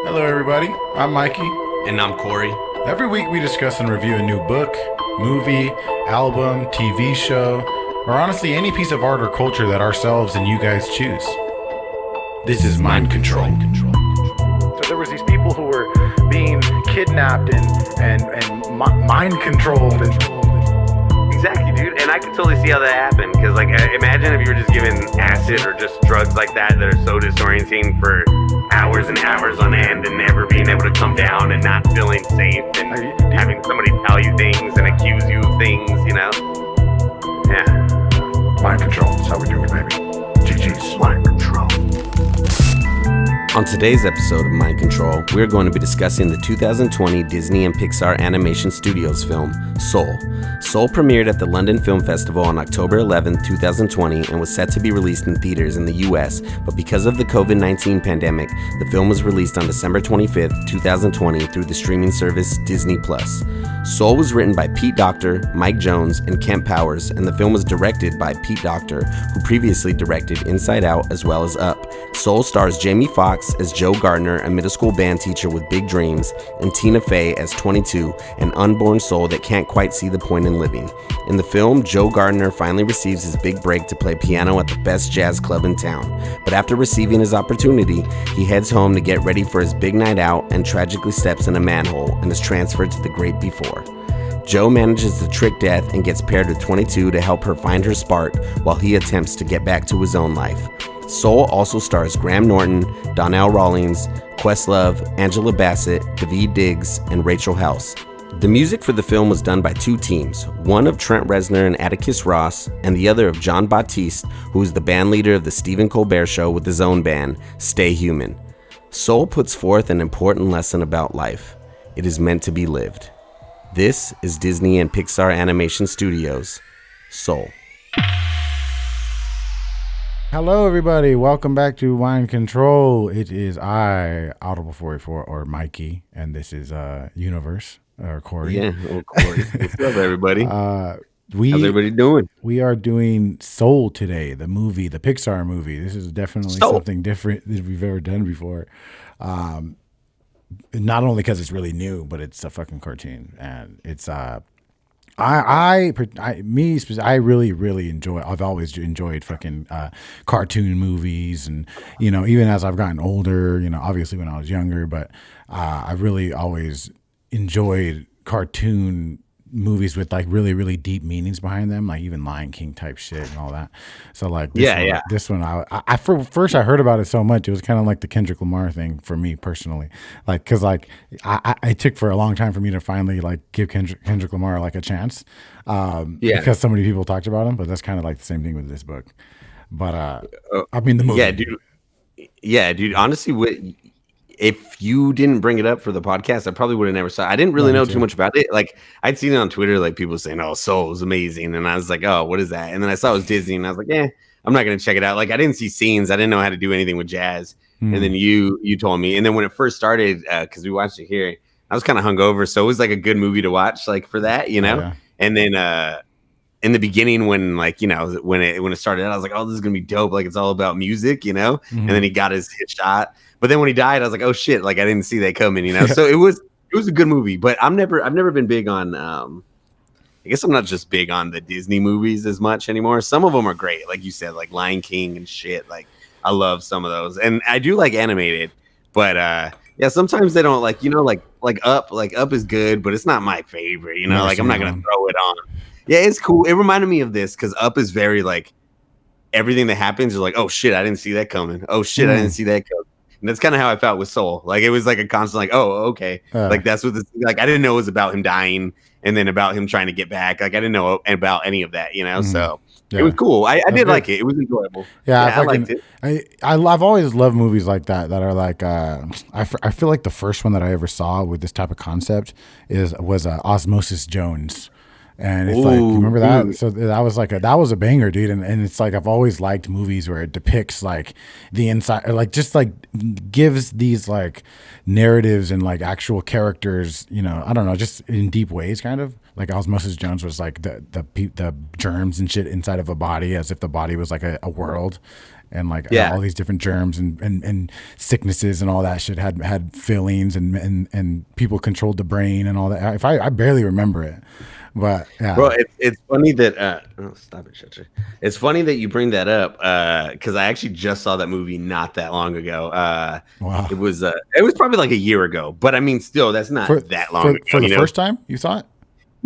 Hello, everybody. I'm Mikey. And I'm Corey. Every week we discuss and review a new book, movie, album, TV show, or honestly any piece of art or culture that ourselves and you guys choose. This is Mind Control. So there was these people who were being kidnapped and mind controlled. Exactly, dude. And I can totally see how that happened. Because, imagine if you were just given acid or just drugs like that are so disorienting for hours and hours on end and never being able to come down and not feeling safe and having somebody tell you things and accuse you of things, you know? Yeah. Mind control. That's how we do it, baby. GG's Mind Control. On today's episode of Mind Control, we're going to be discussing the 2020 Disney and Pixar Animation Studios film, Soul. Soul premiered at the London Film Festival on October 11, 2020, and was set to be released in theaters in the US, but because of the COVID-19 pandemic, the film was released on December 25, 2020 through the streaming service Disney+. Soul was written by Pete Docter, Mike Jones, and Kemp Powers, and the film was directed by Pete Docter, who previously directed Inside Out as well as Up. Soul stars Jamie Foxx as Joe Gardner, a middle school band teacher with big dreams, and Tina Fey as 22, an unborn soul that can't quite see the point in living. In the film, Joe Gardner finally receives his big break to play piano at the best jazz club in town. But after receiving his opportunity, he heads home to get ready for his big night out and tragically steps in a manhole and is transferred to the great before. Joe manages to trick death and gets paired with 22 to help her find her spark while he attempts to get back to his own life. Soul also stars Graham Norton, Donnell Rawlings, Questlove, Angela Bassett, Daveed Diggs, and Rachel House. The music for the film was done by two teams, one of Trent Reznor and Atticus Ross, and the other of John Batiste, who is the band leader of the Stephen Colbert Show with his own band, Stay Human. Soul puts forth an important lesson about life. It is meant to be lived. This is Disney and Pixar Animation Studios, Soul. Hello, everybody. Welcome back to Mind Control. It is I, Audible 44, or Mikey, and this is Universe, or Corey. Yeah, Corey. What's up, everybody? How's everybody doing? We are doing Soul today, the movie, the Pixar movie. This is definitely something different that we've ever done before. Not only because it's really new, but it's a fucking cartoon, and it's I really enjoy. I've always enjoyed fucking cartoon movies, and even as I've gotten older, obviously when I was younger, but I really always enjoyed cartoon movies with like really, really deep meanings behind them, like even Lion King type shit and all that. So like this one, I first I heard about it so much, it was kind of like the Kendrick Lamar thing for me personally, like because like I took for a long time for me to finally like give Kendrick Lamar like a chance, because so many people talked about him. But that's kind of like the same thing with this book. But I mean the movie. Yeah, dude. Honestly, if you didn't bring it up for the podcast, I probably would have never saw it. I didn't really know too much about it. Like I'd seen it on Twitter, like people saying, "Oh, Soul is amazing," and I was like, "Oh, what is that?" And then I saw it was Disney, and I was like, "Yeah, I'm not gonna check it out." Like I didn't see scenes, I didn't know how to do anything with jazz. And then you told me, and then when it first started, because we watched it here, I was kind of hungover, so it was like a good movie to watch, like for that, Yeah. And then in the beginning, when when it started out, I was like, "Oh, this is gonna be dope!" Like it's all about music, And then he got his hit shot. But then when he died, I was like, "Oh shit!" Like I didn't see that coming, So it was a good movie. But I've never been big on. I guess I'm not just big on the Disney movies as much anymore. Some of them are great, like you said, like Lion King and shit. Like I love some of those, and I do like animated. But yeah, sometimes they don't like Up. Like Up is good, but it's not my favorite. Like I'm not gonna throw it on. Yeah, it's cool. It reminded me of this because Up is very like everything that happens is like, oh shit, I didn't see that coming. Oh shit, I didn't see that coming. And that's kind of how I felt with Soul. Like it was like a constant, like, oh, okay, like that's what this. Like I didn't know it was about him dying, and then about him trying to get back. Like I didn't know about any of that, So it was cool. I did like it. It was enjoyable. Yeah, I liked it. I've always loved movies like that are like. I feel like the first one that I ever saw with this type of concept was Osmosis Jones. And it's like, you Oh, remember that? dude. So that was a banger, dude. And it's like I've always liked movies where it depicts like the inside, or like just like gives these like narratives and like actual characters. I don't know, just in deep ways, kind of. Like Osmosis Jones was like the germs and shit inside of a body, as if the body was like a world, and like Yeah. all these different germs and sicknesses and all that shit had feelings, and people controlled the brain and all that. If I barely remember it, but Bro, yeah. it's funny that oh, stop it, Shutter. It's funny that you bring that up because I actually just saw that movie not that long ago. Wow. It was probably like a year ago, but I mean, still, that's not For that long for ago, the you know? first time you saw it?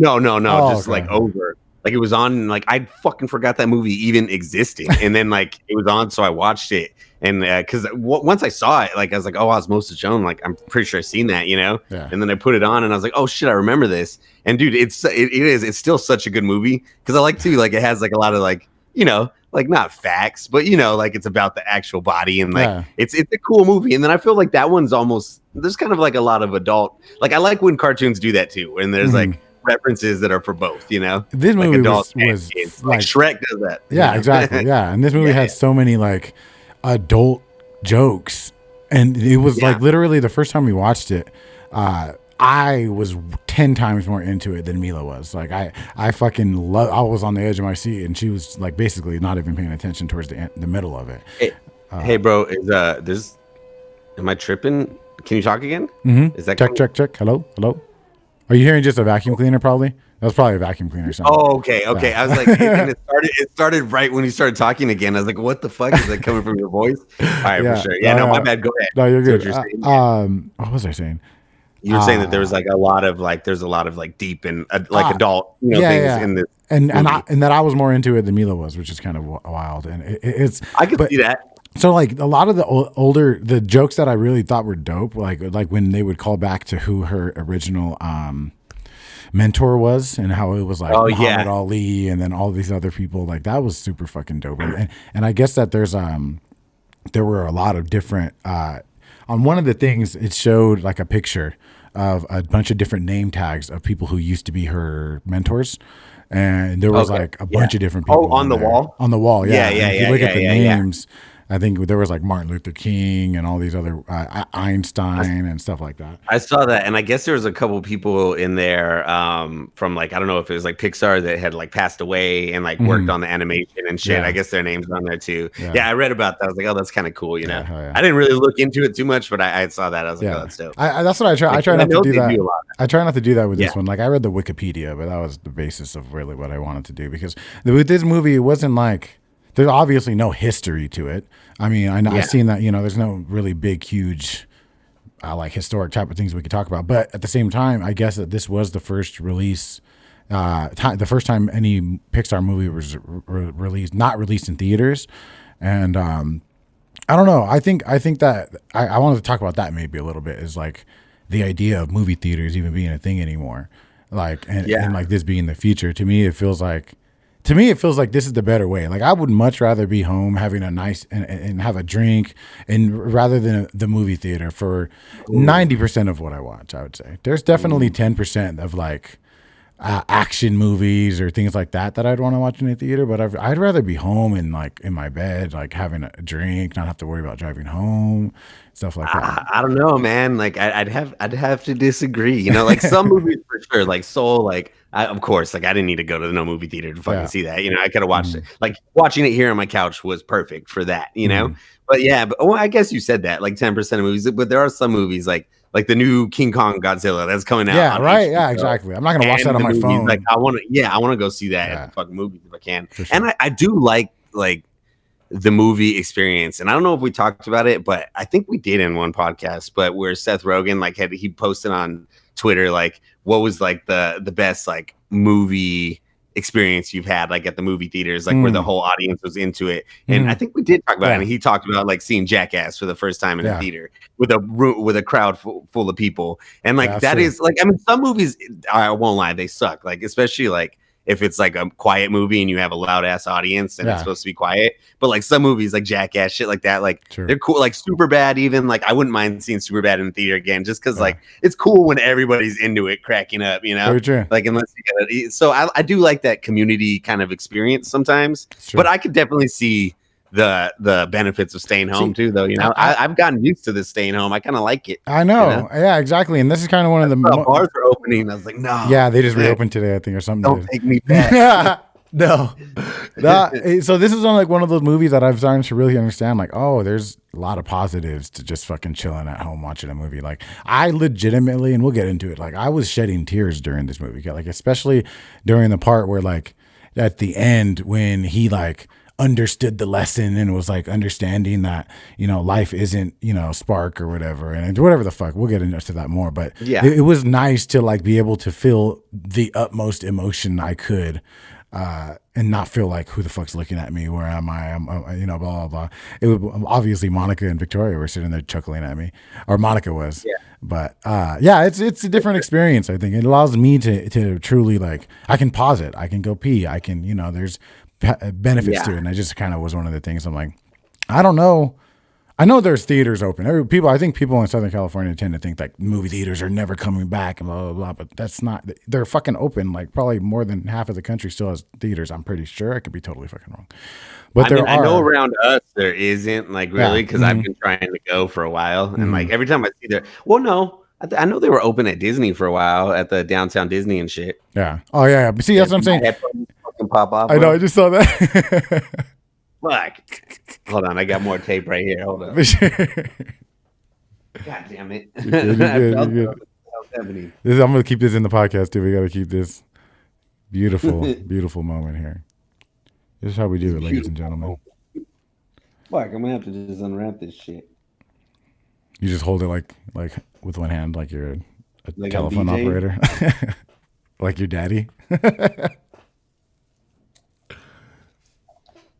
No, Oh, just okay. like over. Like it was on. Like I fucking forgot that movie even existed, and then like it was on, so I watched it, and because once I saw it, like I was like, oh, Osmosis Jones, like I'm pretty sure I've seen that, you know. Yeah. And then I put it on, and I was like, oh shit, I remember this. And dude, it's still such a good movie because I like to like it has like a lot of like like not facts, but like it's about the actual body and like Yeah. it's a cool movie. And then I feel like that one's almost there's kind of like a lot of adult like I like when cartoons do that too, and there's Hmm. like references that are for both, This like movie adults and was kids. Like like, Shrek does that, yeah, exactly. Yeah. And this movie Yeah, had so many like adult jokes. And it was yeah. like literally the first time we watched it, I was 10 times more into it than Mila was. Like I fucking love. I was on the edge of my seat, and she was like basically not even paying attention towards the middle of it. Hey, hey, bro, is there's am I tripping? Can you talk again? Is that Check, coming? check, check. Hello, hello. Are you hearing just a vacuum cleaner? Probably. That was probably a vacuum cleaner sound. Oh, okay. I was like, and it started right when you started talking again. I was like, what the fuck is that coming from your voice? All right, for Yeah. sure. Yeah, No, no, my no, bad. Go ahead. no, you're See what good. you're saying. What was I saying? You were saying that there was like a lot of like there's a lot of like deep and like adult Yeah, things yeah. in this And movie. that I was more into it than Mila was, which is kind of wild. And it's I could but see that. so like a lot of the older the jokes that I really thought were dope, like when they would call back to who her original mentor was, and how it was like Oh Muhammad yeah, Ali and then all these other people, like that was super fucking dope. And I guess that there were a lot of different on one of the things it showed like a picture of a bunch of different name tags of people who used to be her mentors, and there was okay, like a yeah. bunch of different Oh, people on the there. wall. On the wall, Yeah, yeah. yeah, And if you yeah, look yeah, at the yeah, yeah. names, I think there was like Martin Luther King and all these other Einstein and stuff like that. I saw that, and I guess there was a couple people in there from like I don't know if it was like Pixar that had like passed away and like worked Hmm. on the animation and shit. I Yeah, guess their names on there too. yeah, Yeah, I read about that. I was like, oh, that's kind of cool, yeah, hell yeah. I didn't really look into it too much, but I saw that. I was like, oh, Yeah, that's dope. that's what I try. I Like, try 'cause I not to know do they that. do a lot. I try not to do that with Yeah, this one. Like I read the Wikipedia, but that was the basis of really what I wanted to do, because with this movie, it wasn't like there's obviously no history to it. I mean, I know I've yeah, seen that. There's no really big, huge, like historic type of things we could talk about. But at the same time, I guess that this was the first release, the first time any Pixar movie was released, not released in theaters, and I don't know. I think that I wanted to talk about that maybe a little bit, is like the idea of movie theaters even being a thing anymore. Like yeah. and like this being the future. To me it feels like this is the better way. Like I would much rather be home having a nice and have a drink, and rather than the movie theater for Ooh, 90% of what I watch. I would say there's definitely ooh. 10% of like action movies or things like that I'd want to watch in a theater, but I'd rather be home and like in my bed, like having a drink, not have to worry about driving home, stuff like that. I don't know, man. Like I'd have to disagree. Like some movies for sure, like Soul. Like of course, like I didn't need to go to no movie theater to fucking Yeah. see that. I could have watched Mm-hmm. it. Like watching it here on my couch was perfect for that. Mm-hmm. But yeah, well, I guess you said that like 10% of movies, but there are some movies like the new King Kong Godzilla that's coming out Yeah, on right. Yeah, HBO. exactly. I'm not gonna watch that And on the my movies, like phone. I want to go see that at Yeah, the fucking movies if I can. for And sure. I do like the movie experience. And I don't know if we talked about it, but I think we did in one podcast, but where Seth Rogen like he posted on Twitter like what was like the best like movie experience you've had like at the movie theaters, like where the Mm. whole audience was into it. And I Hmm. think we did talk about it, Yeah, and he talked about like seeing Jackass for the first time in a yeah, theater with a room with a crowd full of people. And yeah. like That's that true. is like I mean some movies I won't lie, they suck. Like especially like if it's like a quiet movie and you have a loud ass audience and it's Yeah. supposed to be quiet. But like some movies like Jackass, shit like that, like True. they're cool. Like Superbad, even like I wouldn't mind seeing Superbad in the theater again, just because Yeah. like it's cool when everybody's into it, cracking up, you know. Very true. Like unless you get so I do like that community kind of experience sometimes, It's true. but I could definitely see the benefits of staying home too, though. You know, I've gotten used to this staying home. I kind of like it. I know. You know? Yeah, exactly. And this is kind of one of the Bars are opening. I was like, no. Yeah, they just man, reopened today, I think, or something. Don't take me back. No. So this is like one of those movies that I've started to really understand. Like, oh, there's a lot of positives to just fucking chilling at home watching a movie. Like, I legitimately, and we'll get into it. Like, I was shedding tears during this movie. Like, especially during the part where, like, at the end when he like understood the lesson and was like understanding that, you know, life isn't, you know, Spark or whatever, and whatever the fuck, we'll get into that more. But yeah, it was nice to like be able to feel the utmost emotion I could, and not feel like, who the fuck's looking at me? Where am I? I'm, you know, blah, blah, blah. It was obviously Monica and Victoria were sitting there chuckling at me, or Monica was. Yeah. But yeah, it's a different experience. I think it allows me to truly, like, I can pause it. I can go pee. I can, you know, there's benefits to it. And I just kind of was one of the things I'm like, I don't know. I know there's theaters open. I think people in Southern California tend to think like movie theaters are never coming back and blah, blah, blah. But that's not, they're fucking open. Like probably more than half of the country still has theaters. I'm pretty sure. I could be totally fucking wrong. But I know around us there isn't, like, really, because I've been trying to go for a while. And like every time I see there, well, no, I know they were open at Disney for a while, at the downtown Disney and shit. Yeah. Oh, yeah. But see, that's what I'm saying. Fucking pop off. I know. I just saw that. Fuck. Hold on. I got more tape right here. Hold on. For sure. God damn it. You're good. I'm going to keep this in the podcast, too. We got to keep this beautiful, beautiful moment here. This is how we do it, ladies and gentlemen. Fuck, I'm going to have to just unwrap this shit. You just hold it like with one hand, like you're a like telephone operator. Like your daddy.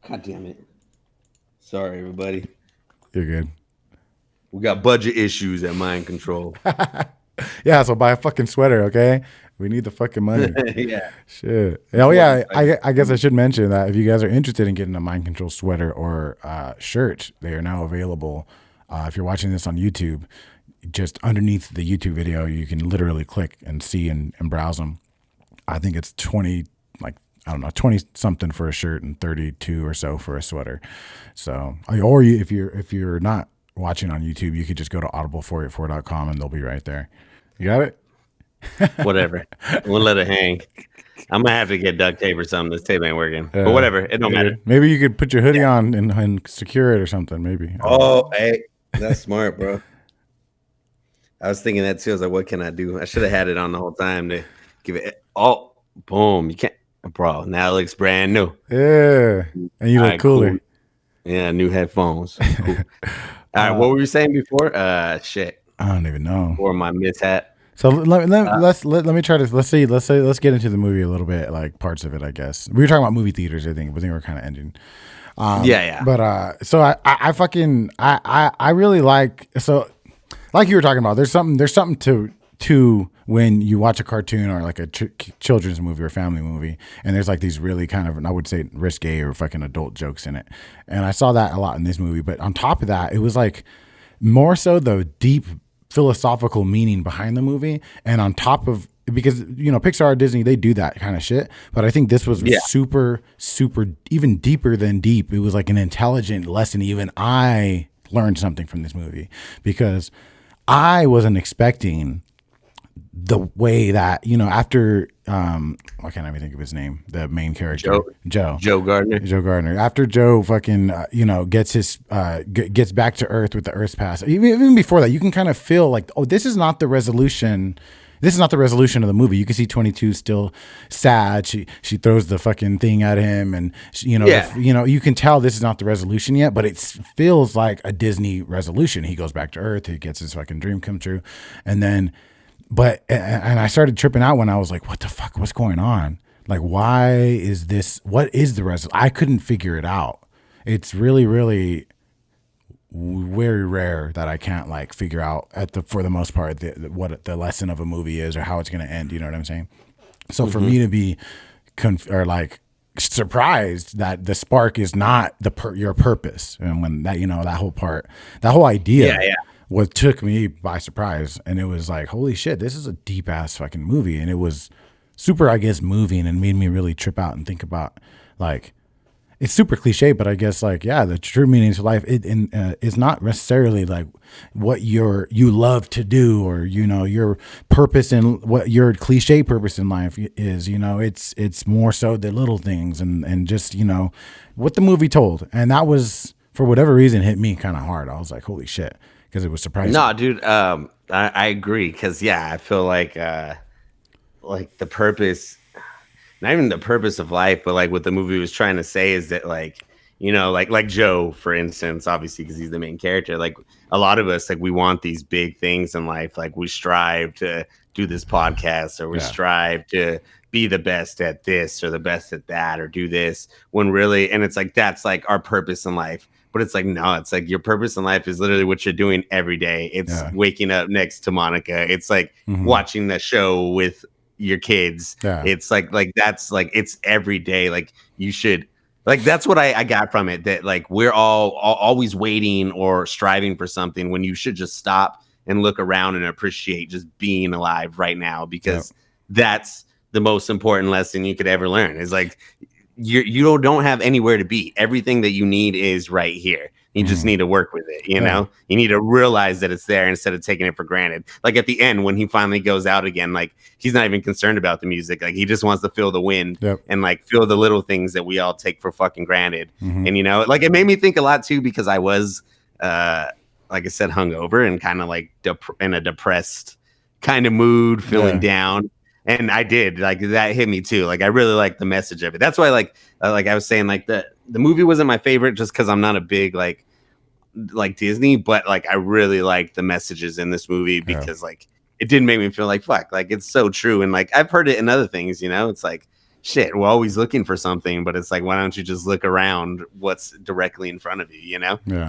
God damn it. Sorry, everybody. You're good. We got budget issues at Mind Control. Yeah, so buy a fucking sweater, okay? We need the fucking money. Yeah. Shit. Oh, yeah. I guess I should mention that if you guys are interested in getting a Mind Control sweater or shirt, they are now available. If you're watching this on YouTube, just underneath the YouTube video, you can literally click and see and browse them. I think it's 20 something for a shirt and 32 or so for a sweater. So, or if you're not watching on YouTube, you could just go to audible484.com and they'll be right there. You got it? Whatever. We'll let it hang. I'm gonna have to get duct tape or something. This tape ain't working. But whatever. It don't matter. Maybe you could put your hoodie on and secure it or something. Maybe. Oh, hey, that's smart, bro. I was thinking that too. I was like, what can I do? I should have had it on the whole time to give it. Oh, boom. You can't. Bro, now it looks brand new. Yeah. And you look cooler. Cool. Yeah, new headphones. Cool. All right, what were you saying before? Shit. I don't even know. Or my mishap. So let me try to let's get into the movie a little bit, like parts of it, I guess. We were talking about movie theaters, I think, but then we're kind of ending. Yeah. But so I really like, so like you were talking about, there's something to when you watch a cartoon or like a children's movie or family movie, and there's like these really kind of, I would say, risque or fucking adult jokes in it. And I saw that a lot in this movie. But on top of that, it was like more so the deep philosophical meaning behind the movie. And on top of, because, you know, Pixar, Disney, they do that kind of shit. But I think this was super, super, even deeper than deep. It was like an intelligent lesson. Even I learned something from this movie because I wasn't expecting the way that, you know, after why can't I even think of his name, the main character, Joe Gardner, after Joe fucking gets back to Earth with the Earth's pass, even before that, you can kind of feel like, oh, this is not the resolution of the movie. You can see 22 still sad. She throws the fucking thing at him, and you can tell this is not the resolution yet, but it feels like a Disney resolution. He goes back to Earth, he gets his fucking dream come true, and I started tripping out when I was like, what the fuck, what's going on? Like, why is this, what is the resolution? I couldn't figure it out. It's really, really very rare that I can't like figure out for the most part what the lesson of a movie is or how it's going to end. You know what I'm saying? So for me to be or like surprised that the spark is not your purpose. And when that, that whole Yeah, idea yeah. what took me by surprise. And it was like, holy shit, this is a deep ass fucking movie. And it was super, I guess, moving and made me really trip out and think about like, it's super cliche, but I guess like, yeah, the true meaning to life is not necessarily like what you love to do, or your purpose in what your cliche purpose in life is. It's more so the little things and just what the movie told, and that was for whatever reason hit me kind of hard. I was like, holy shit, because it was surprising. No, dude. I agree because yeah, I feel like the purpose, not even the purpose of life, but like what the movie was trying to say is that like like Joe, for instance, obviously because he's the main character. Like a lot of us, like we want these big things in life. Like we strive to do this podcast, or we strive to be the best at this or the best at that, or do this when really, and it's like that's like our purpose in life. But it's like, no, it's like your purpose in life is literally what you're doing every day. It's waking up next to Monica. It's like watching the show with your kids. It's like that's like it's every day. Like you should, like that's what I got from it, that like we're all always waiting or striving for something when you should just stop and look around and appreciate just being alive right now, because that's the most important lesson you could ever learn. Is like you don't have anywhere to be. Everything that you need is right here. You just need to work with it, you know? You need to realize that it's there instead of taking it for granted. Like at the end, when he finally goes out again, like he's not even concerned about the music. Like he just wants to feel the wind and like feel the little things that we all take for fucking granted. And like it made me think a lot too, because I was, like I said, hungover and kind of like in a depressed kind of mood, feeling down. And I did, like that hit me too. Like I really like the message of it. That's why like I was saying, like the movie wasn't my favorite just because I'm not a big like Disney, but like I really like the messages in this movie because like it didn't make me feel like fuck. Like it's so true. And like I've heard it in other things, it's like shit, we're always looking for something, but it's like, why don't you just look around what's directly in front of you,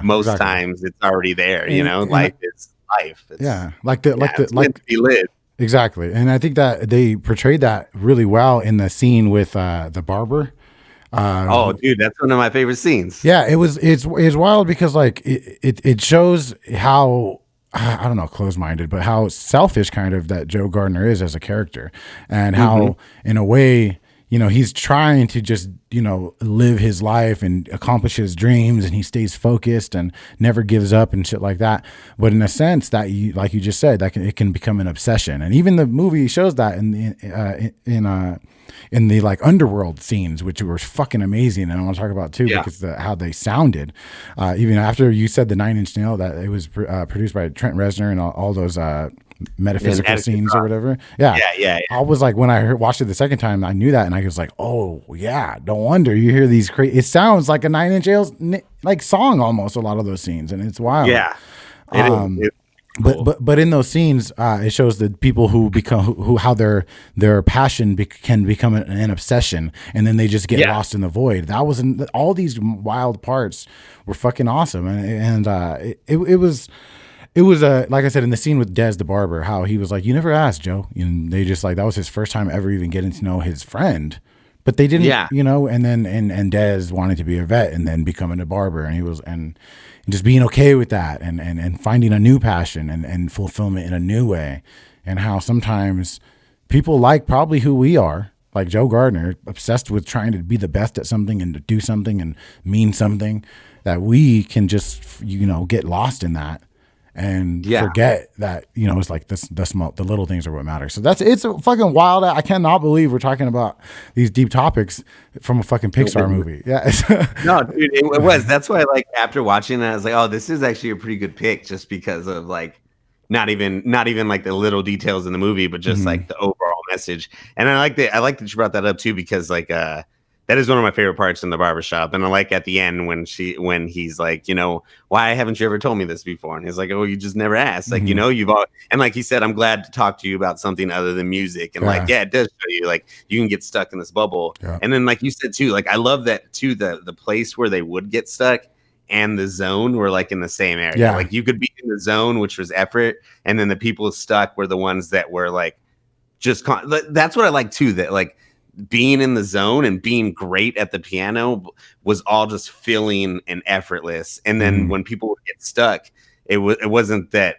most times it's already there, life is life. It's, like to be lived. Exactly. And I think that they portrayed that really well in the scene with the barber. Oh, dude, that's one of my favorite scenes. Yeah, it's wild because like it shows how, I don't know, close-minded, but how selfish kind of that Joe Gardner is as a character, and how in a way, he's trying to just, live his life and accomplish his dreams, and he stays focused and never gives up and shit like that. But in a sense that like you just said, that it can become an obsession. And even the movie shows that in the like underworld scenes, which were fucking amazing. And I want to talk about too, because how they sounded, even after you said the Nine Inch Nail, that it was produced by Trent Reznor and all those, metaphysical scenes or whatever. Yeah. I was like, when I watched it the second time, I knew that, and I was like, oh yeah, no wonder you hear these crazy. It sounds like a Nine Inch Nails like song almost, a lot of those scenes, and it's wild. Yeah, it is. Cool. But in those scenes, it shows the people who become how their passion can become an obsession, and then they just get lost in the void. That was all these wild parts were fucking awesome, and it was. It was like I said in the scene with Dez the barber, how he was like, "You never asked, Joe," and they just like that was his first time ever even getting to know his friend, but they didn't, And then and Dez wanted to be a vet and then becoming a barber, and he was and just being okay with that, and finding a new passion and fulfillment in a new way, and how sometimes people like probably who we are, like Joe Gardner, obsessed with trying to be the best at something and to do something and mean something, that we can just get lost in that. And forget that it's like the little things are what matter. So it's a fucking wild. I cannot believe we're talking about these deep topics from a fucking Pixar movie. Yeah, no, dude, it was. That's why, like after watching that, I was like, oh, this is actually a pretty good pick, just because of like not even like the little details in the movie, but just like the overall message. And I like that you brought that up too, because like that is one of my favorite parts in the barbershop. And I like at the end when he's like, why haven't you ever told me this before? And he's like, oh, you just never asked. Like, you've all, and like he said, I'm glad to talk to you about something other than music. And like, it does show you like you can get stuck in this bubble. Yeah. And then like you said too, like I love that too, the place where they would get stuck and the zone were like in the same area. Yeah. Like you could be in the zone, which was effort. And then the people stuck were the ones that were like, that's what I like too, that like, being in the zone and being great at the piano was all just feeling and effortless. And then when people would get stuck, it wasn't that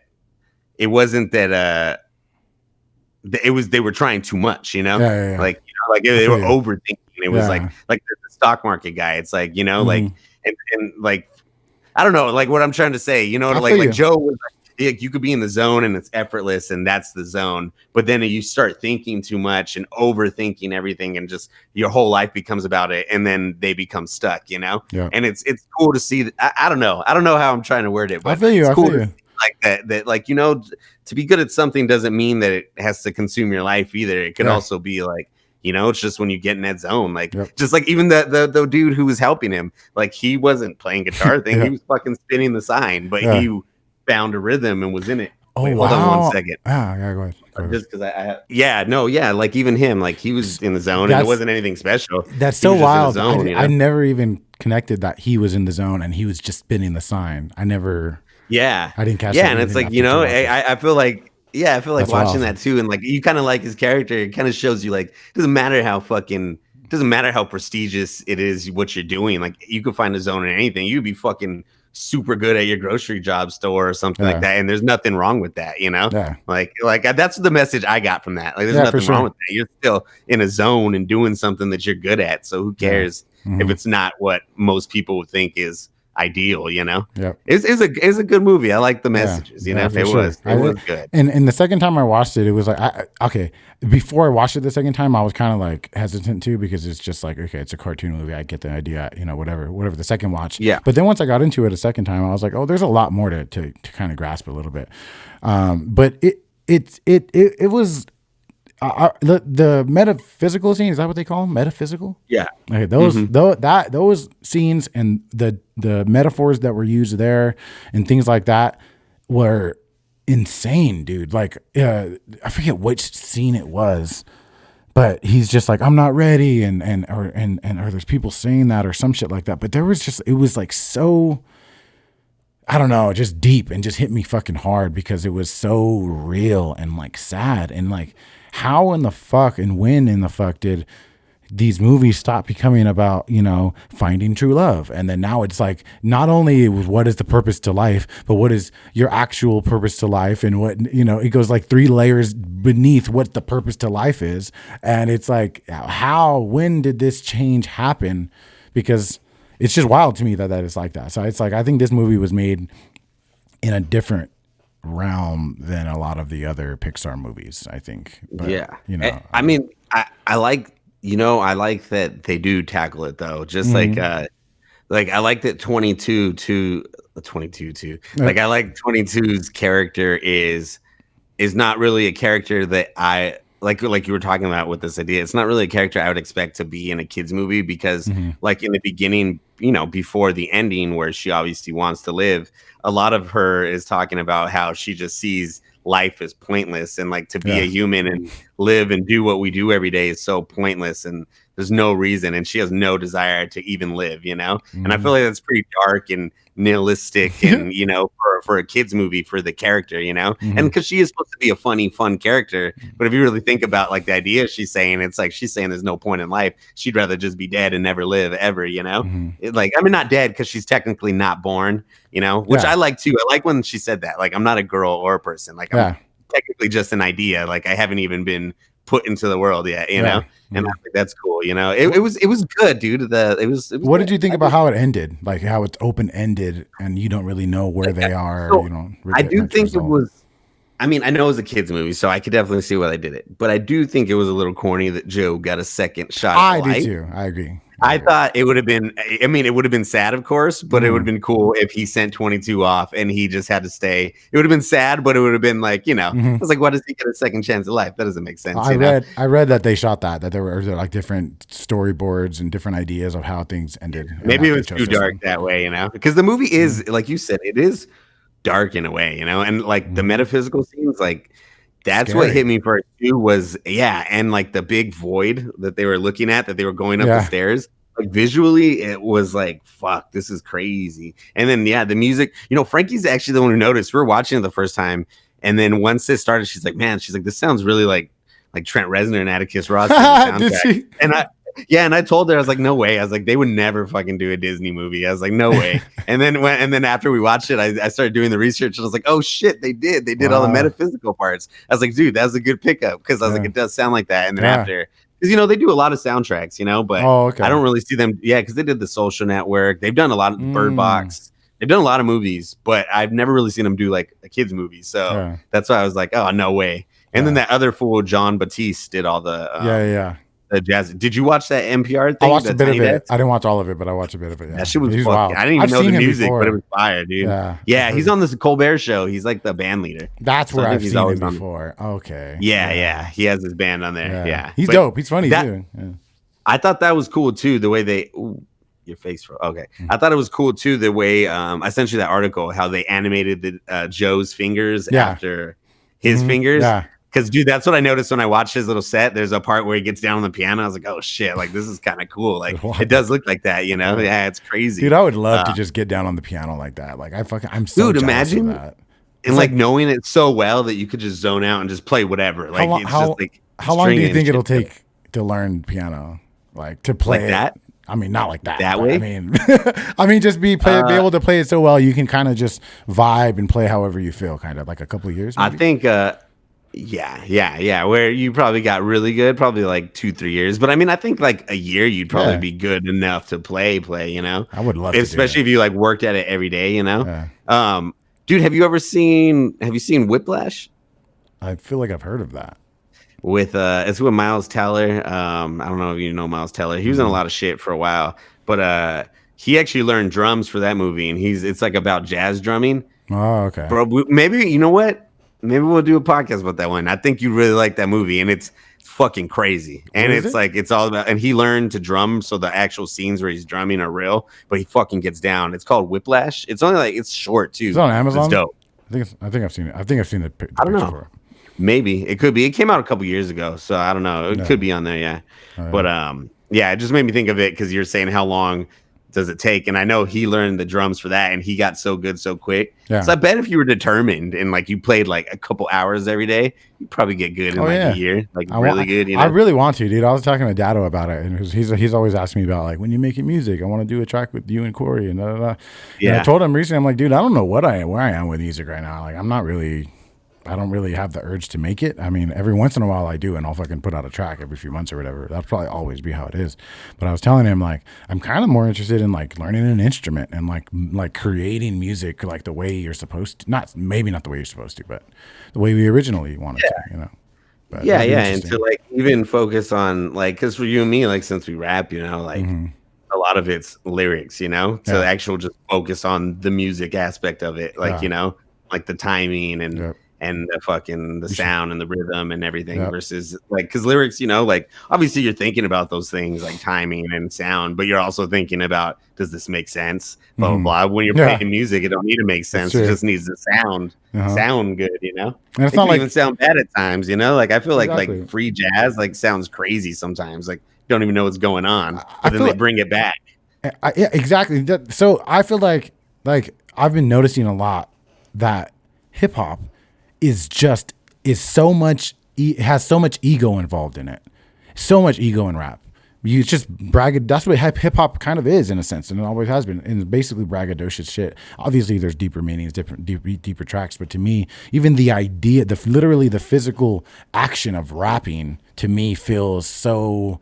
they were trying too much, you know? Yeah. Like, you know, like they were overthinking. It was Yeah. like the stock market guy. It's like, you know, Mhm. and like I don't know, like what I'm trying to say, you know, I like feel you. Joe was like, you could be in the zone and it's effortless and that's the zone. But then you start thinking too much and overthinking everything and just your whole life becomes about it and then they become stuck, you know? Yeah. And it's cool to see that. I don't know. I don't know how I'm trying to word it, I but feel you. it's I cool feel to you. see like that like, you know, to be good at something doesn't mean that it has to consume your life either. It could Yeah. also be like, you know, it's just when you get in that zone, like Yep. just like even the dude who was helping him, like he wasn't playing guitar thing, Yeah. he was fucking spinning the sign, but Yeah. he found a rhythm and was in it. Oh Wait, hold on one wow. second. Yeah. Go ahead. Go ahead. Just because yeah, no, yeah, like even him, like he was in the zone and it That's wasn't anything special. that's He so was just in the wild. zone, you I know? never even connected that he was in the zone and he was just spinning the sign. I Yeah. didn't catch Yeah, that and it's even like, you after two know, watches. I feel like yeah, I feel like That's watching wild. that too, and like you kind of like his character. It kind of shows you like it doesn't matter how prestigious it is what you're doing. Like you could find a zone in anything. You'd be fucking super good at your grocery job store or something like Yeah. that, and there's nothing wrong with that, you know. Yeah. Like that's the message I got from that. Like there's Yeah, for nothing wrong sure. with that. You're still in a zone and doing something that you're good at. So who Yeah. cares if it's not what most people would think is ideal, you know? Yep. It's a good movie. I like the Yeah, messages, you yeah, know. for It sure. was good. And the second time I watched it, it was like, okay. Before I watched it the second time, I was kind of like hesitant too because it's just like, okay, it's a cartoon movie. I get the idea, you know, whatever. The second watch, Yeah. But then once I got into it a second time, I was like, oh, there's a lot more to kind of grasp a little bit. But it was the metaphysical scene. Is that what they call them? Metaphysical. Yeah. Okay, those scenes and the metaphors that were used there and things like that were insane, dude. Like I forget which scene it was, but he's just like, I'm not ready, or there's people saying that or some shit like that. But it was like so, I don't know, just deep and just hit me fucking hard because it was so real and like sad and like how in the fuck and when in the fuck did these movies stop becoming about, you know, finding true love? And then now it's like, not only what is the purpose to life, but what is your actual purpose to life? And what, you know, it goes like 3 layers beneath what the purpose to life is. And it's like, when did this change happen? Because it's just wild to me that is like that. So it's like, I think this movie was made in a different realm than a lot of the other Pixar movies, I think. But, Yeah. you know, I mean, I like, you know, I like that they do tackle it though. Just like I like that 22 to 22 too. Like I like 22's character is not really a character that I like you were talking about with this idea. It's not really a character I would expect to be in a kids movie because like in the beginning, you know, before the ending where she obviously wants to live, a lot of her is talking about how she just sees life as pointless and like to be a human and live and do what we do every day is so pointless and there's no reason and she has no desire to even live, you know? And I feel like that's pretty dark and nihilistic and, you know, for a kids movie for the character, you know? And because she is supposed to be a funny, fun character. But if you really think about like the idea she's saying, it's like she's saying there's no point in life. She'd rather just be dead and never live ever, you know? Like, I mean, not dead because she's technically not born, you know, which I like too. I like when she said that, like, I'm not a girl or a person. Like, I'm technically just an idea. Like, I haven't even been put into the world yet, you know? And I think that's cool, you know. It was good, dude. It was what good. did you think about how it ended? Like how it's open ended and you don't really know where they are. So, you know, I do think it was. I mean, I know it was a kids movie, so I could definitely see why they did it. But I do think it was a little corny that Joe got a second shot. I do too. I agree. I thought it would have been. I mean, it would have been sad, of course, but it would have been cool if he sent 22 off and he just had to stay. It would have been sad, but it would have been like, you know, I was like, why does he get a second chance at life? That doesn't make sense. I read that they shot that there were like different storyboards and different ideas of how things ended. Maybe it was too dark that way, you know, because the movie is, like you said, it is dark in a way, you know, and like the metaphysical scenes, like that's Scary. what hit me first too was and like the big void that they were looking at, that they were going up the stairs. Like visually, it was like, fuck, this is crazy. And then the music, you know, Frankie's actually the one who noticed. We were watching it the first time, and then once it started, she's like, this sounds really like like Trent Reznor and Atticus Ross did the Did soundtrack. she? And I told her, I was like, no way. I was like, they would never fucking do a Disney movie. I was like, no way. And then after we watched it, I started doing the research and I was like, oh shit, they did all the metaphysical parts. I was like, dude, that was a good pickup because I was like, it does sound like that. And then after, because they do a lot of soundtracks, but I don't really see them. Yeah, because they did the Social Network. They've done a lot of Bird Box. They've done a lot of movies, but I've never really seen them do like a kids movie. So that's why I was like, oh, no way. And then that other fool, John Batiste, did all the the jazz. Did you watch that NPR thing? I watched a bit of it. I didn't watch all of it, but I watched a bit of it. Yeah. That shit was fucking. I didn't even know the music, but it was fire, dude. Yeah, he's on this Colbert show. He's like the band leader. That's where I've seen him before. Okay. Yeah. He has his band on there. Yeah. He's dope. He's funny too. Yeah. I thought that was cool too. The way they. Ooh, your face. Okay. I thought it was cool too. The way I sent you that article, how they animated the Joe's fingers after his fingers. Yeah. Because, dude, that's what I noticed when I watched his little set. There's a part where he gets down on the piano. I was like, oh, shit. Like, this is kind of cool. Like, it does look like that, Yeah, it's crazy. Dude, I would love to just get down on the piano like that. Like, I'm so jealous imagine of that. It's like knowing it so well that you could just zone out and just play whatever. Like, how long do you think it'll take to learn piano? Like, to play like that? I mean, not like that. That way? I mean, just be able to play it so well you can kind of just vibe and play however you feel, kind of like a couple of years. Maybe? I think, yeah. Where you probably got really good, probably like 2-3 years. But I mean, I think like a year, you'd probably be good enough to play. I would love, especially if you like worked at it every day. Dude, have you seen Whiplash? I feel like I've heard of that. It's with Miles Teller. I don't know if you know Miles Teller. He was in a lot of shit for a while, but he actually learned drums for that movie, and it's like about jazz drumming. Oh, okay. Bro, maybe you know what? Maybe we'll do a podcast about that one. I think you really like that movie, and it's fucking crazy. And it's all about. And he learned to drum, so the actual scenes where he's drumming are real. But he fucking gets down. It's called Whiplash. It's only it's short too. It's on Amazon. It's dope. I think I've seen it. I think I've seen the I don't know. Maybe it could be. It came out a couple years ago, so I don't know. It could be on there, yeah. But it just made me think of it because you're saying how long does it take, and I know he learned the drums for that, and he got so good so quick. Yeah. So I bet if you were determined and like you played like a couple hours every day, you'd probably get good in a year, like really good. I really want to, dude. I was talking to Dado about it, and he's always asking me about like when you making music, I want to do a track with you and Corey and da da da. Yeah. And I told him recently, I'm like, dude, I don't know where I am with music right now. Like I don't really have the urge to make it. I mean, every once in a while I do, and I'll fucking put out a track every few months or whatever. That'll probably always be how it is. But I was telling him, like, I'm kind of more interested in like learning an instrument and like creating music like the way you're supposed to. Maybe not the way you're supposed to, but the way we originally wanted to, But and to like even focus on like, because for you and me, like since we rap, like a lot of it's lyrics, to actual just focus on the music aspect of it, like like the timing and the fucking sound and the rhythm and everything versus like, because lyrics, like obviously you're thinking about those things like timing and sound, but you're also thinking about, does this make sense? Blah, blah, blah. When you're playing music, it don't need to make sense. It just needs to sound good, And it's it not can even sound bad at times, like I feel like free jazz like sounds crazy sometimes. Like you don't even know what's going on, but then they bring it back. Yeah, exactly. So I feel like I've been noticing a lot that hip hop has so much ego involved in it. So much ego in rap. It's just that's what hip hop kind of is in a sense, and it always has been. And it's basically braggadocious shit. Obviously, there's deeper meanings, deeper tracks. But to me, even the idea, literally the physical action of rapping, to me feels so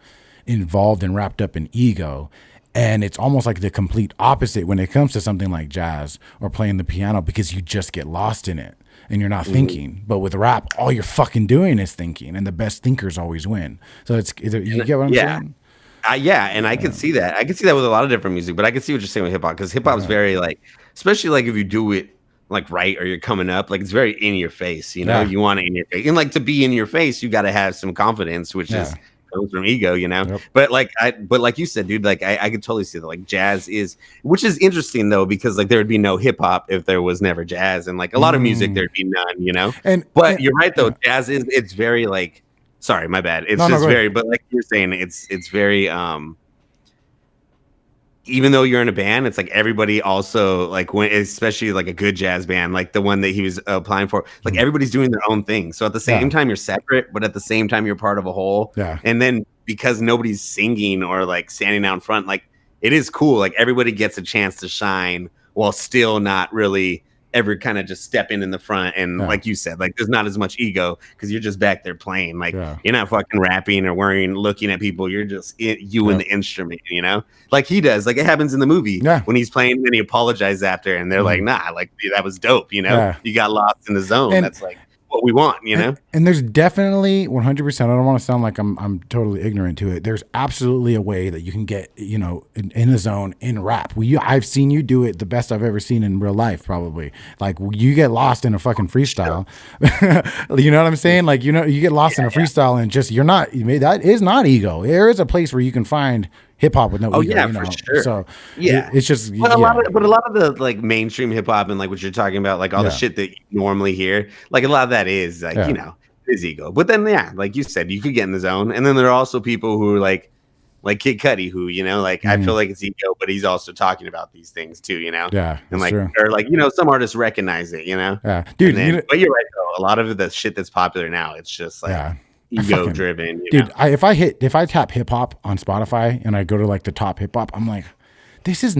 involved and wrapped up in ego. And it's almost like the complete opposite when it comes to something like jazz or playing the piano, because you just get lost in it and you're not thinking. But with rap, all you're fucking doing is thinking, and the best thinkers always win. So you get what I'm saying? And I could see that. I could see that with a lot of different music, but I could see what you're saying with hip hop, because hip hop is very like, especially like if you do it like right or you're coming up, like it's very in your face. You want it in your face, and like to be in your face, you got to have some confidence, which is comes from ego, Yep. But like you said, dude, like I could totally see that. Like jazz which is interesting though, because like there would be no hip hop if there was never jazz, and like a lot of music there'd be none, But you're right though, jazz it's very like. Sorry, my bad. It's very, but like you're saying, it's very even though you're in a band, it's like everybody also like when, especially like a good jazz band, like the one that he was applying for, like Mm. everybody's doing their own thing. So at the same Yeah. time, you're separate, but at the same time, you're part of a whole. Yeah. And then because nobody's singing or like standing out in front, like it is cool. Like everybody gets a chance to shine while still not really ever kind of just stepping in the front. And Yeah. like you said, like there's not as much ego because you're just back there playing. Like Yeah. you're not fucking rapping or worrying, looking at people. You're just you and Yep. the instrument, you know, like he does. Like it happens in the movie Yeah. when he's playing and he apologizes after, and they're like, nah, like that was dope, you know, Yeah. you got lost in the zone. And That's like what we want, you know? and there's definitely 100%. I don't want to sound like I'm totally ignorant to it. There's absolutely a way that you can get, you know, in the zone in rap. I've seen you do it the best I've ever seen in real life, probably. Like you get lost in a fucking freestyle. You know what I'm saying? Like, you know, you get lost in a freestyle and just, that is not ego. There is a place where you can find hip hop with no ego. Yeah, you know? for sure. So Yeah. it's just, But a lot of the like mainstream hip hop and like what you're talking about, like all the shit that you normally hear, like a lot of that is like, you know, is ego. But then like you said, you could get in the zone. And then there are also people who are like Kid Cudi, who, you know, like I feel like it's ego, but he's also talking about these things too, you know? Yeah. And like, true. or like, you know, some artists recognize it, you know? Yeah. Dude, but you're right though. A lot of the shit that's popular now, it's just like ego driven. Dude, if I tap hip hop on Spotify and I go to like the top hip hop, I'm like, this is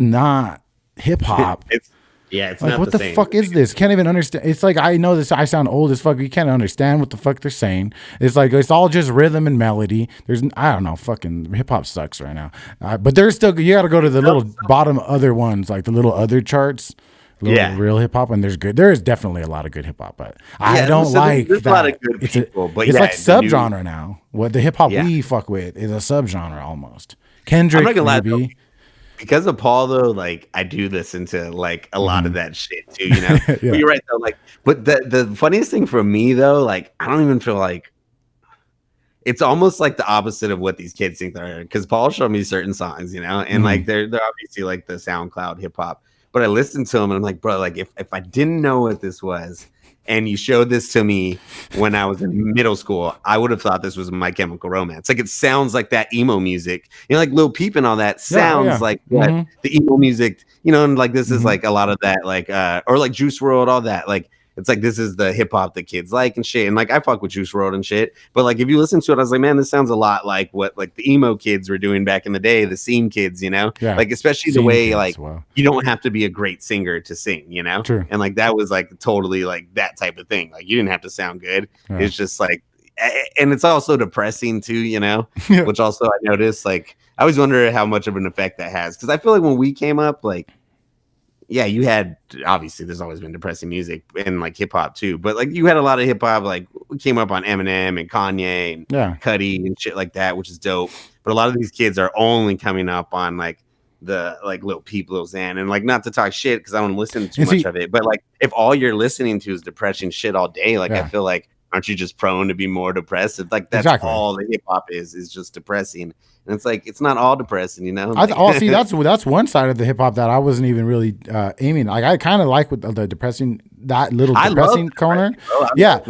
not hip hop. It's like, not what the same. fuck is this? Can't even understand. It's like, I know this. I sound old as fuck. You can't understand what the fuck they're saying. It's like it's all just rhythm and melody. I don't know. Fucking hip hop sucks right now. But there's still, you got to go to the little bottom other ones, like the little other charts. Real hip hop, and there is definitely a lot of good hip hop, but I don't like there's that. A lot of good people, but it's like subgenre now. What the hip hop we fuck with is a subgenre almost. Kendrick, I'm not gonna lie, maybe. though, because of Paul though, like I do listen to like a lot of that shit too, you know. But you're right though, like, but the funniest thing for me though, like I don't even feel like it's almost like the opposite of what these kids think they're, because Paul showed me certain songs, you know, and like they're obviously like the SoundCloud hip hop. But I listened to him and I'm like, bro, like if I didn't know what this was and you showed this to me when I was in middle school, I would have thought this was My Chemical Romance. Like it sounds like that emo music, you know, like Lil Peep and all that sounds like what the emo music, you know, and like this is like a lot of that, like or like Juice WRLD, all that, like it's like this is the hip hop that kids like and shit. And like I fuck with Juice WRLD and shit. But like if you listen to it, I was like, man, this sounds a lot like what like the emo kids were doing back in the day, the scene kids, you know? Yeah. Like especially Scene the way kids, like wow. you don't have to be a great singer to sing, you know? True. And like that was like totally like that type of thing. Like you didn't have to sound good. Yeah. It's just like, and it's also depressing too, you know? Which also I noticed, like I always wonder how much of an effect that has. Cause I feel like when we came up, like, yeah, you had, obviously there's always been depressing music and like hip hop too, but like you had a lot of hip hop, like we came up on Eminem and Kanye and Cudi and shit like that, which is dope. But a lot of these kids are only coming up on like the like Lil Peep, Lil Xan, and like not to talk shit because I don't listen to too much of it, but like if all you're listening to is depressing shit all day, like I feel like aren't you just prone to be more depressed? It's like that's all the hip hop is just depressing. And it's like it's not all depressing, you know. Like, see, that's one side of the hip hop that I wasn't even really aiming. Like I kind of like with the depressing, that little depressing corner.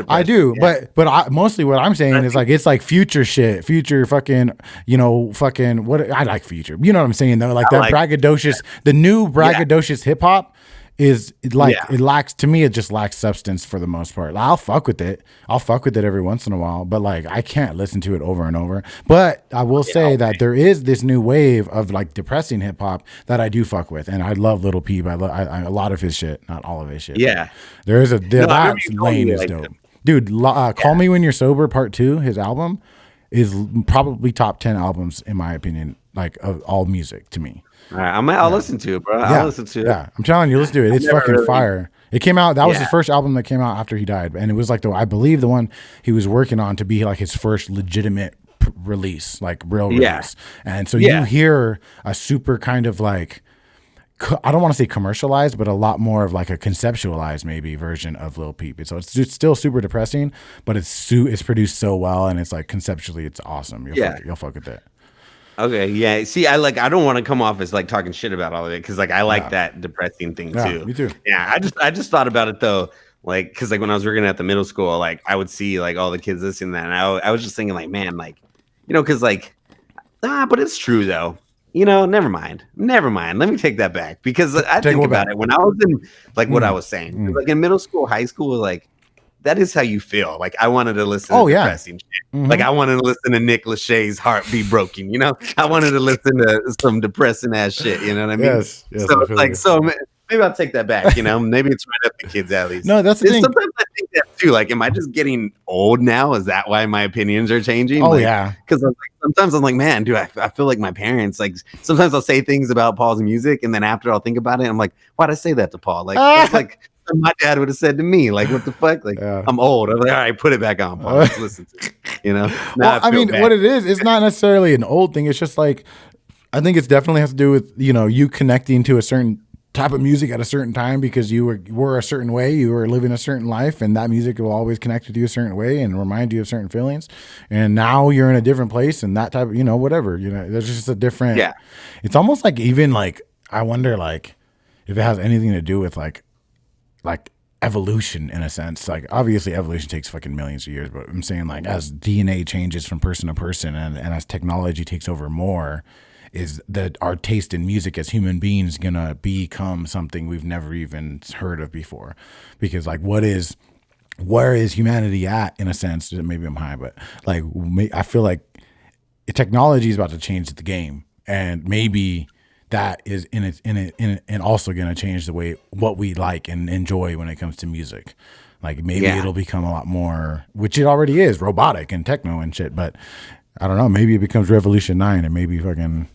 I do. Yeah. But mostly what I'm saying is like it's like future shit, future fucking, you know, fucking what I like future. You know what I'm saying though? Like that braggadocious, the new braggadocious hip hop is like it lacks, to me it just lacks substance for the most part. I'll fuck with it every once in a while, but like I can't listen to it over and over. But I will say that there is this new wave of like depressing hip hop that I do fuck with, and I love Lil Peep. I a lot of his shit, not all of his shit. There is that lane is dope. Dude, Call Me When You're Sober Part 2, his album is probably top 10 albums in my opinion, like of all music to me. All right, I'll listen to it, bro. I'll listen to it. Yeah, I'm telling you, let's do it. It's fucking fire. It came out. That was his first album that came out after he died, and it was like I believe the one he was working on to be like his first legitimate release, like real release. And so you hear a super kind of like, I don't want to say commercialized, but a lot more of like a conceptualized maybe version of Lil Peep. So it's still super depressing, but it's produced so well, and it's like conceptually it's awesome. You'll fuck with that. Okay, yeah. See, I don't want to come off as like talking shit about all of it because like I like that depressing thing too. Me too. Yeah, I just thought about it though, like because like when I was working at the middle school, like I would see like all the kids listening to that, and I was just thinking like, man, like you know, because like but it's true though. never mind. Never mind. Let me take that back because I Take think what about back? it when I was in like what I Mm, was saying. mm. Like in middle school, high school, like that is how you feel. Like I wanted to listen to Oh yeah. depressing shit. Like Hmm. I wanted to listen to Nick Lachey's Heart Be Broken, I wanted to listen to some depressing ass shit, you know what I mean? Yes, yes, So I it's feel like you. so maybe I'll take that back, maybe it's right up the kids' alleys. No, that's the There's thing. sometimes I think that too. Like, am I just getting old now? Is that why my opinions are changing? Oh Like, yeah. because sometimes I'm like, man, dude, I feel like my parents. Like, sometimes I'll say things about Paul's music, and then after I'll think about it, I'm like, why'd I say that to Paul? Like, that's like my dad would have said to me. Like, what the fuck? Like, Yeah. I'm old. I'm like, all right, put it back on, Paul. Let's listen to it. Now Well, I I feel mean, bad. what it is, it's not necessarily an old thing. It's just like I think it's definitely has to do with you connecting to a certain type of music at a certain time because you were a certain way, you were living a certain life, and that music will always connect with you a certain way and remind you of certain feelings. And now you're in a different place, and that type of whatever there's just a different. Yeah, It's almost like even like I wonder like if it has anything to do with like evolution in a sense. Like obviously evolution takes fucking millions of years, but I'm saying like as DNA changes from person to person and as technology takes over more, is that our taste in music as human beings gonna become something we've never even heard of before? Because like where is humanity at in a sense? Maybe I'm high, but like I feel like technology is about to change the game, and maybe that is and also going to change the way what we like and enjoy when it comes to music. Like maybe yeah. it'll become a lot more, which it already is, robotic and techno and shit. But I don't know. Maybe it becomes Revolution 9, and maybe fucking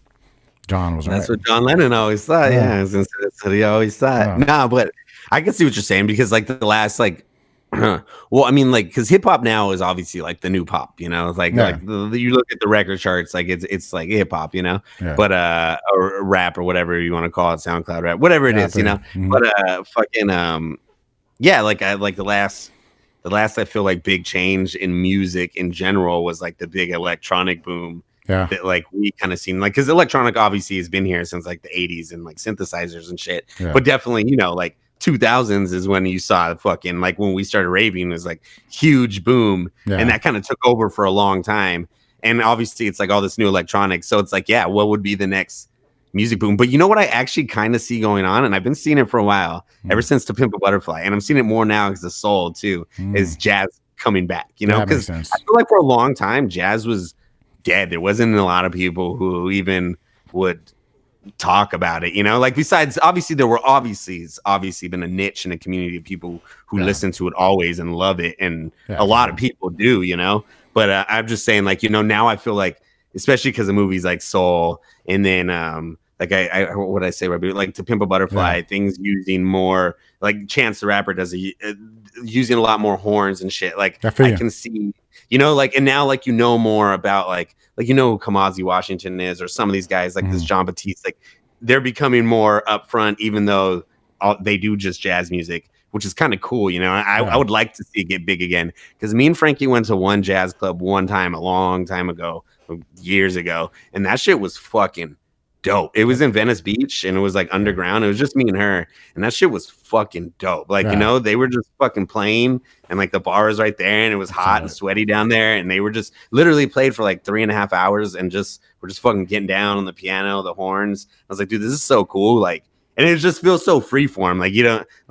John was That's right. what John Lennon always thought. Yeah. Yeah, I was gonna say that's what he always thought. Yeah. Nah, but I can see what you're saying because like the last like, well, I mean like because hip hop now is obviously like the new pop. It's like Yeah. you look at the record charts, like it's like hip hop, Yeah. but or rap or whatever you want to call it, SoundCloud rap, whatever it Yeah. is, Mhm. But fucking yeah, like I like the last I feel like big change in music in general was like the big electronic boom Yeah. that like we kind of seen like because electronic obviously has been here since like the 80s and like synthesizers and shit, Yeah. but definitely like 2000s is when you saw fucking like when we started raving was like huge boom, and Yeah. that kind of took over for a long time. And obviously it's like all this new electronics, so it's like, yeah, what would be the next music boom? But you know what I actually kind of see going on, and I've been seeing it for a while, ever since To Pimp a Butterfly, and I'm seeing it more now because the soul too is jazz coming back, That makes because I sense. feel like for a long time jazz was dead. There wasn't a lot of people who even would talk about it, like besides obviously there were it's obviously been a niche and a community of people who Yeah. listen to it always and love it, and Yeah. a For lot of sure. people do, but I'm just saying like now I feel like especially because of movies like Soul, and then like I what did I say right, like To Pimp a Yeah. Butterfly, things using more like Chance the Rapper does using a lot more horns and shit, like I feel I you. can see, like, and now like more about like who Kamazi Washington is, or some of these guys like this Mhm. John Batiste, like they're becoming more upfront, even though they do just jazz music, which is kind of cool. I Yeah. would like to see it get big again, because me and Frankie went to one jazz club one time a long time ago, years ago, and that shit was fucking dope. It was in Venice Beach, and it was like Yeah. underground. It was just me and her, and that shit was fucking dope. Like, Yeah. they were just fucking playing, and like the bar was right there, and it was hot and Solid. sweaty down there, and they were just literally played for like 3.5 hours, and we're just fucking getting down on the piano, the horns. I was like, dude, this is so cool. Like, and it just feels so freeform. Like,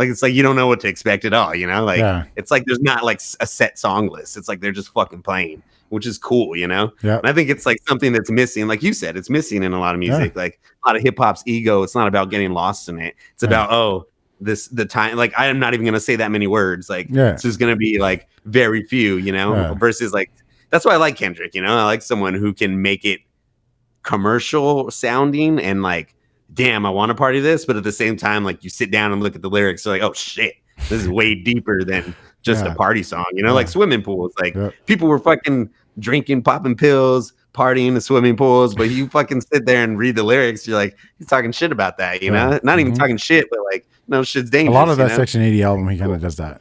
it's like you don't know what to expect at all. Like, Yeah. it's like there's not like a set song list. It's like they're just fucking playing, which is cool. And Yeah. I think it's like something that's missing. Like you said, it's missing in a lot of Yeah. music. Like a lot of hip hop's ego. It's not about getting lost in it. It's Yeah. about, the time. Like, I am not even gonna say that many words. Like, Yeah. it's just gonna be like very few. Yeah. Versus like, that's why I like Kendrick. I like someone who can make it commercial sounding and like, damn, I want to party this, but at the same time, like, you sit down and look at the lyrics, you're like, oh shit, this is way deeper than just a Yeah. party song. Yeah. Like swimming pools, like Yep. people were fucking drinking, popping pills, partying in the swimming pools, but you fucking sit there and read the lyrics, you're like, he's talking shit about that, Yeah. not even Mhm. talking shit, but like, no, shit's A dangerous. lot of that Section 80 album, he kind of does that.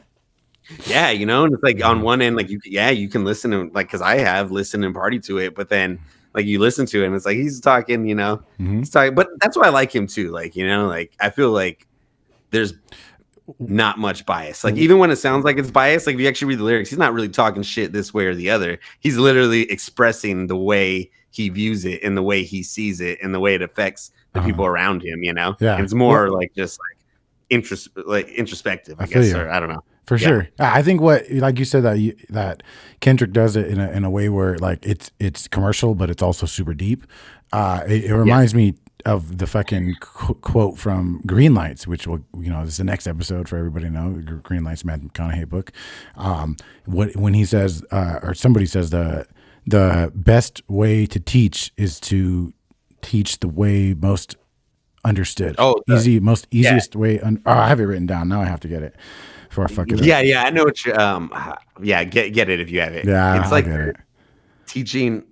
Yeah, and it's like on Mhm. one end, like you can listen to, like, because I have listened and party to it, but then like you listen to it and it's like he's talking, Mhm. he's talking, but that's why I like him too. Like, like I feel like there's not much bias. Like even when it sounds like it's biased, like if you actually read the lyrics, he's not really talking shit this way or the other. He's literally expressing the way he views it and the way he sees it and the way it affects the people around him, you know? Yeah. And it's more like just like introspective, I guess, or I don't know. For sure. I think what, like you said, that Kendrick does it in a way where like it's commercial, but it's also super deep. It reminds me of the fucking quote from Green Lights, which will, this is the next episode for everybody to know. Green Lights, Matthew McConaughey book. When he says, or somebody says, the best way to teach is to teach the way most understood. Easiest way. I have it written down. Now I have to get it before I fuck it up. Yeah. I know what you. Get it if you have it. Yeah, it's like teaching.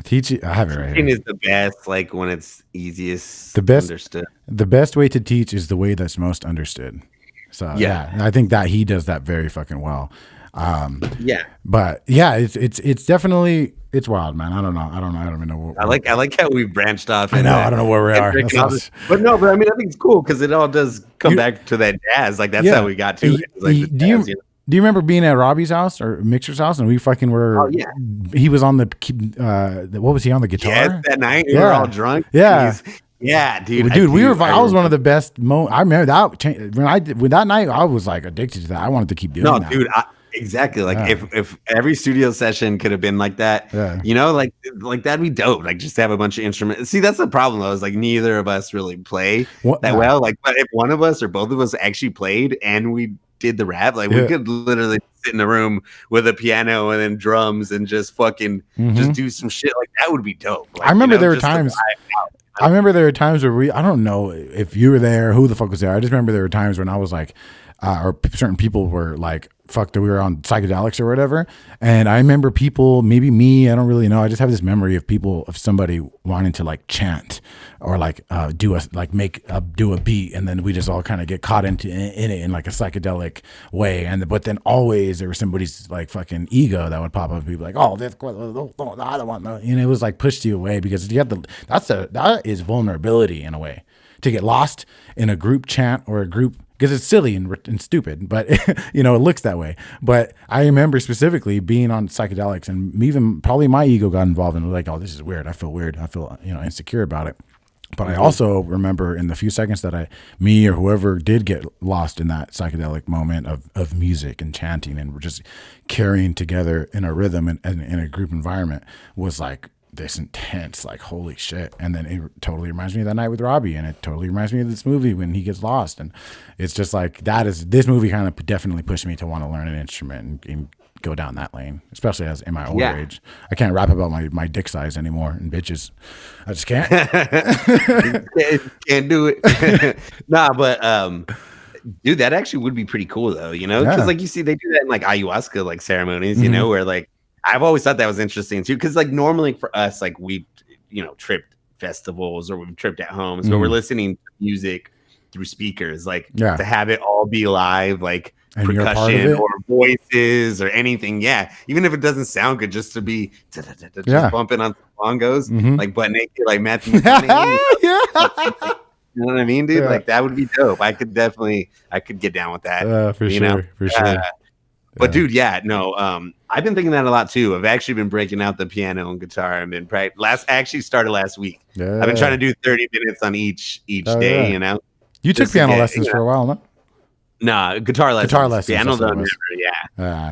I have it right here. Is the best, like when it's easiest. The best understood. The best way to teach is the way that's most understood. So yeah, I think that he does that very fucking well. But yeah, it's definitely it's wild, man. I don't know. I don't even know what I like how we branched off. I know. I don't know where we are. But I mean, I think it's cool because it all does come back to that jazz. Like that's how we got to it. Like do you remember being at Robbie's house or Mixer's house and we fucking were? Oh, yeah. He was on what was he on the guitar? Yeah, that night we were all drunk. Yeah. Yeah, dude. I was one of the best. I remember that when that night I was like addicted to that. I wanted to keep doing that. No, dude. Exactly. Like if every studio session could have been like that, like that'd be dope. Like just to have a bunch of instruments. See, that's the problem though. Is like neither of us really play that well. Like, but if one of us or both of us actually played and we did the rap, like we could literally sit in a room with a piano and then drums and just fucking just do some shit. Like that would be dope. Like, I remember there were times. I remember there were times where I don't know if you were there, who the fuck was there. I just remember there were times when I was like, or certain people were like, fuck, that we were on psychedelics or whatever. And I remember people, maybe me, I don't really know. I just have this memory of somebody wanting to like chant or like do a beat. And then we just all kind of get caught in it in like a psychedelic way. But then always there was somebody's like fucking ego that would pop up and be like, oh, this, I don't want no. It was like pushed you away because you have that is vulnerability in a way to get lost in a group chant or a group. Because it's silly and stupid, but it looks that way. But I remember specifically being on psychedelics, and even probably my ego got involved and was like, "Oh, this is weird. I feel weird. I feel insecure about it." But I also remember in the few seconds that me or whoever did get lost in that psychedelic moment of music and chanting and just carrying together in a rhythm and in a group environment was like this intense, like holy shit. And then it totally reminds me of that night with Robbie, and it totally reminds me of this movie when he gets lost. And it's just like this movie kind of definitely pushed me to want to learn an instrument and go down that lane, especially as in my older age. I can't rap about my dick size anymore and bitches. I just can't. Can't do it. Nah, but dude, that actually would be pretty cool though, because like you see they do that in like ayahuasca like ceremonies, where like I've always thought that was interesting too, because like normally for us, like we, tripped festivals or we've tripped at homes, but we're listening to music through speakers, like to have it all be live, like and percussion or voices or anything. Yeah, even if it doesn't sound good, just to be just bumping on bongos, like butt naked, like Matthew McConaughey. You know what I mean, dude? Like that would be dope. I could get down with that. For sure. But dude, I've been thinking that a lot too. I've actually been breaking out the piano and guitar and been actually started last week. I've been trying to do 30 minutes on each day, You took piano lessons for a while, no? Nah, guitar lessons. Piano done,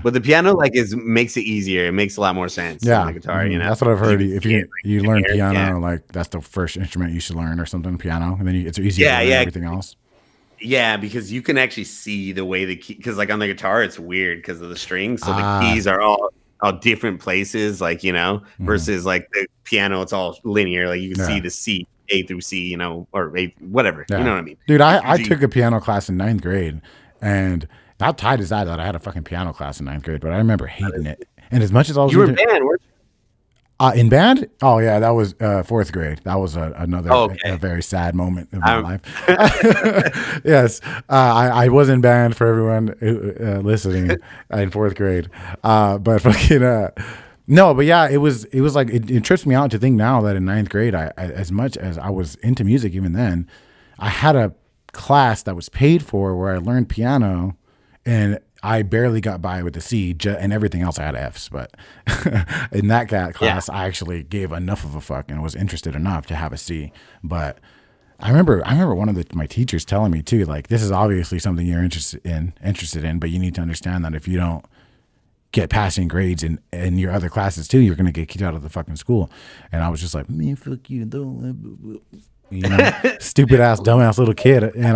but the piano makes it easier. It makes a lot more sense than the guitar, That's what I've heard. If you learn piano, like that's the first instrument you should learn or something, piano, and then it's easier to learn everything else. Yeah, because you can actually see the way the key, because like on the guitar it's weird because of the strings, so the keys are all different places, like versus like the piano it's all linear, like you can see the C, A through C, or A, whatever, you know what I mean? Dude, I took a piano class in 9th grade, and how tight is that I had a fucking piano class in 9th grade, but I remember hating it. And as much as I was you were in band, weren't you? In band? Oh yeah, that was 4th grade. That was another a very sad moment of my life. Yes, I was in band for everyone listening in 4th grade. But fucking no, but yeah, it was like it trips me out to think now that in 9th grade, I as much as I was into music even then, I had a class that was paid for where I learned piano, and I barely got by with a C, and everything else I had Fs. But in that class, I actually gave enough of a fuck and was interested enough to have a C. But I remember one of my teachers telling me too, like, this is obviously something you're interested in, but you need to understand that if you don't get passing grades in your other classes too, you're gonna get kicked out of the fucking school. And I was just like, man, fuck you, don't. Stupid ass, dumbass little kid, and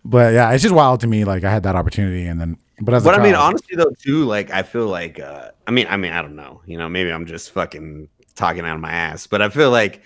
But yeah, it's just wild to me. Like I had that opportunity, and then, but as I mean, honestly though, too, like I feel like, I mean, I don't know, maybe I'm just fucking talking out of my ass, but I feel like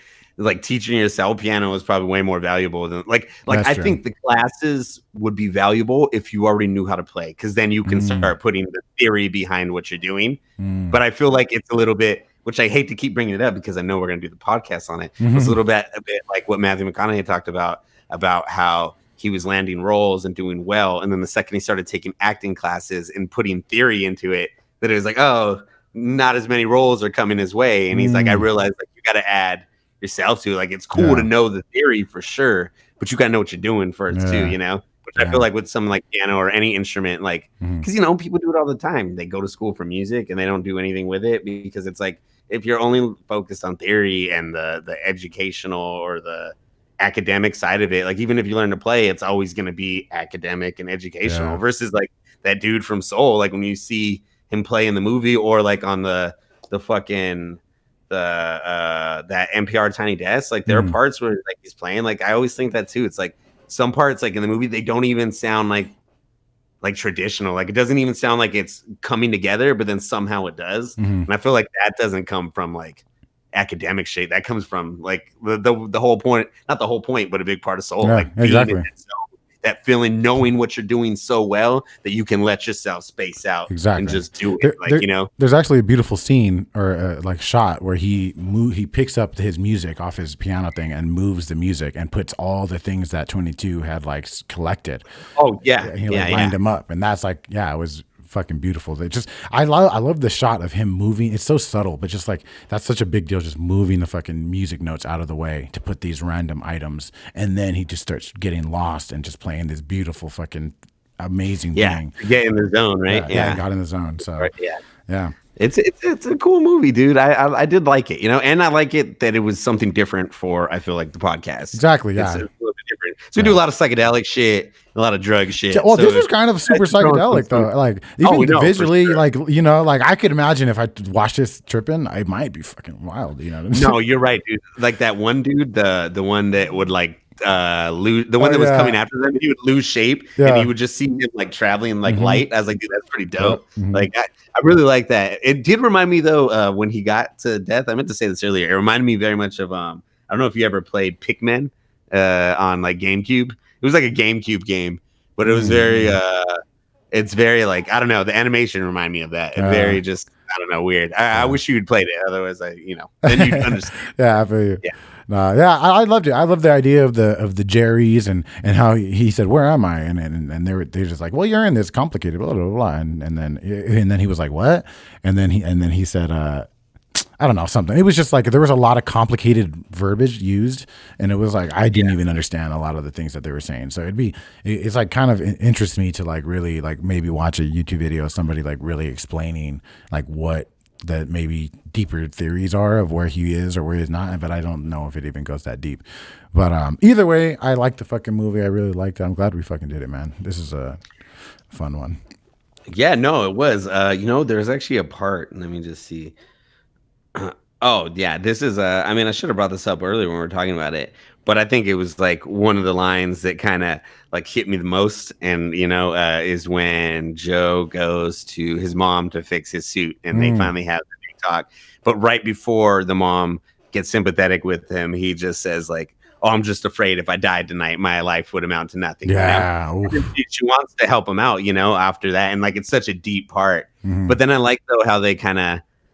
teaching yourself piano is probably way more valuable than I think the classes would be valuable if you already knew how to play, because then you can start putting the theory behind what you're doing. But I feel like it's a little bit, which I hate to keep bringing it up because I know we're going to do the podcast on it. It's a bit like what Matthew McConaughey talked about how he was landing roles and doing well. And then the second he started taking acting classes and putting theory into it, that it was like, oh, not as many roles are coming his way. And he's like, I realized like you got to add yourself to, like, it's cool to know the theory for sure, but you got to know what you're doing first too, Which I feel like with something like piano or any instrument, like, because, people do it all the time. They go to school for music and they don't do anything with it because it's like, if you're only focused on theory and the educational or the academic side of it, like even if you learn to play, it's always going to be academic and educational versus like that dude from Soul. Like when you see him play in the movie or like on the fucking that NPR Tiny Desk, like there are parts where like he's playing. Like I always think that too. It's like some parts like in the movie, they don't even sound like traditional. Like it doesn't even sound like it's coming together, but then somehow it does. And I feel like that doesn't come from like academic shit. That comes from like the whole point, not the whole point, but a big part of Soul. Like exactly. That feeling, knowing what you're doing so well that you can let yourself space out and just do it. There's actually a beautiful scene or like shot where he picks up his music off his piano thing and moves the music and puts all the things that 22 had like collected. Oh yeah, and he lined them up, and that's like it was fucking beautiful. They just I love the shot of him moving. It's so subtle, but just like that's such a big deal, just moving the fucking music notes out of the way to put these random items, and then he just starts getting lost and just playing this beautiful fucking amazing thing. Get in the zone, right? Yeah, got in the zone. So right, yeah. It's a cool movie, dude. I did like it, and I like it that it was something different for, I feel like, the podcast. Exactly, yeah. It's a little bit different. So we do a lot of psychedelic shit, a lot of drug shit. Well, this was kind of super psychedelic though. Like even visually, sure. Like like I could imagine if I watched this tripping, I might be fucking wild. No, you're right, dude. Like that one dude, the one that would like lose the one that was coming after them, he would lose shape and you would just see him like traveling in like light. I was like, dude, that's pretty dope. Like I really like that. It did remind me though, when he got to death, I meant to say this earlier, it reminded me very much of I don't know if you ever played Pikmin on like GameCube. It was like a GameCube game, but it was very it's very like, I don't know, the animation reminded me of that. Very just, I don't know, weird. I wish you'd played it, otherwise then you'd understand. I feel you. I loved it. I love the idea of the Jerrys and how he said, "Where am I?" and they're just like, "Well, you're in this complicated blah blah blah," and then he was like, "What?" and then he said, I don't know, something. It was just like there was a lot of complicated verbiage used, and it was like I didn't even understand a lot of the things that they were saying. So it's like kind of interests me to like really like maybe watch a YouTube video of somebody like really explaining like what the maybe deeper theories are of where he is or where he's not, but I don't know if it even goes that deep. But either way, I like the fucking movie. I really liked it. I'm glad we fucking did it, man. This is a fun one. Yeah, no, it was. There's actually a part. Let me just see. Oh yeah, this is I mean, I should have brought this up earlier when we were talking about it, but I think it was like one of the lines that kind of like hit me the most, and is when Joe goes to his mom to fix his suit, and they finally have the big talk. But right before the mom gets sympathetic with him, he just says like, "Oh, I'm just afraid if I died tonight, my life would amount to nothing." Yeah, she wants to help him out, after that, and like it's such a deep part. But then I like though how